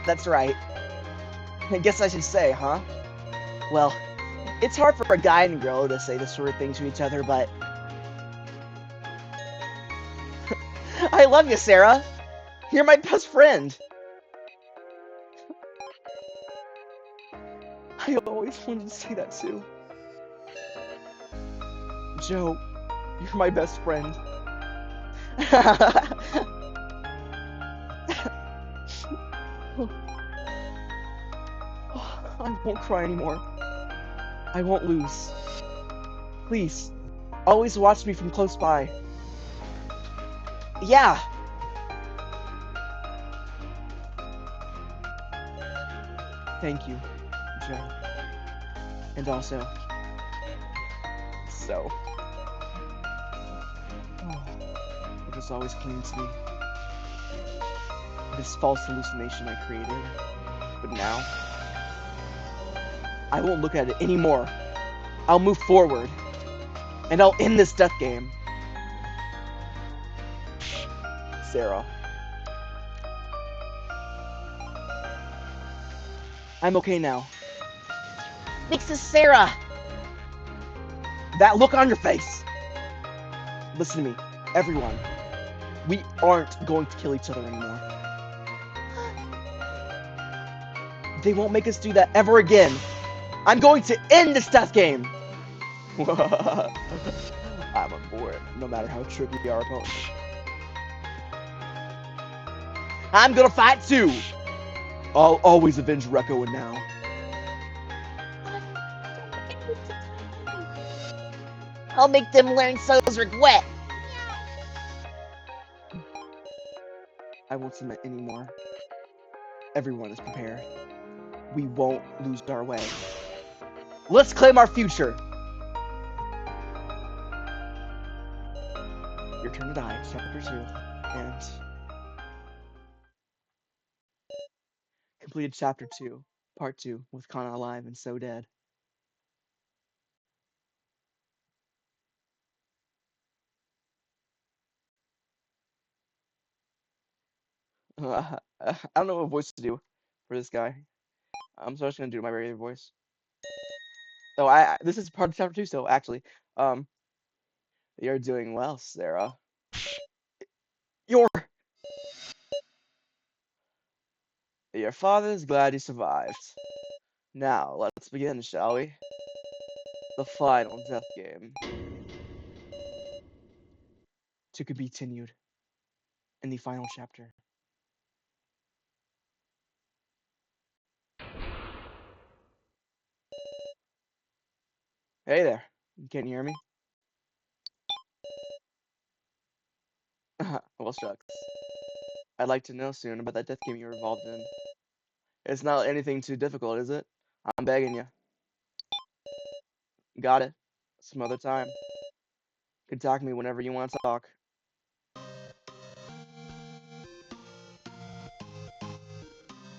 That's right. I guess I should say, huh? Well, it's hard for a guy and girl to say this sort of thing to each other, but... I love you, Sarah! You're my best friend! I always wanted to say that too. Joe, you're my best friend. I won't cry anymore. I won't lose. Please, always watch me from close by. Yeah! Thank you, Joe. And also, So. It was always clinging to me. This false hallucination I created. But now, I won't look at it anymore. I'll move forward. And I'll end this death game. Sarah. I'm okay now. Thanks to Sarah. That look on your face. Listen to me, everyone. We aren't going to kill each other anymore. They won't make us do that ever again. I'm going to end this death game. I'm on board, no matter how tricky our opponents. I'm gonna fight too. I'll always avenge Rekko and now. I'll make them learn So's regret. I won't submit anymore. Everyone is prepared. We won't lose our way. Let's claim our future. Your Turn to Die, Chapter 2, and completed Chapter 2. Part 2 with Kana alive and So dead. I don't know what voice to do for this guy. I'm just gonna do my regular voice. Oh, this is part of chapter 2 still, actually. Um, you're doing well, Sarah. Your your father's glad you survived. Now, let's begin, shall we? The final death game. To be continued in the final chapter. Hey there. Can you hear me? Well, shucks. I'd like to know soon about that death game you were involved in. It's not anything too difficult, is it? I'm begging you. Got it. Some other time. Contact me whenever you want to talk.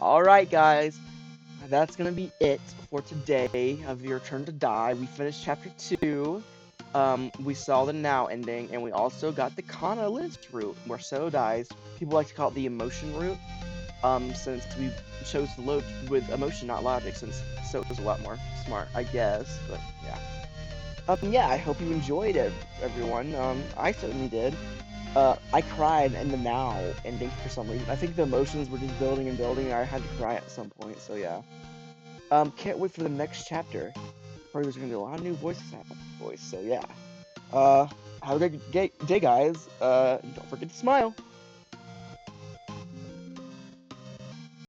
Alright, guys. That's gonna be it for today of Your Turn to Die. We finished chapter 2. We saw the now ending, and we also got the Kana list route, where So dies. People like to call it the emotion route. Since we chose to load with emotion, not logic, since So was a lot more smart, I guess. But yeah. Yeah, I hope you enjoyed it, everyone. I certainly did. I cried in the now ending for some reason. I think the emotions were just building and building, and I had to cry at some point. So yeah. Can't wait for the next chapter. Probably there's gonna be a lot of new voices out voice. So yeah. Have a great day, guys. Don't forget to smile.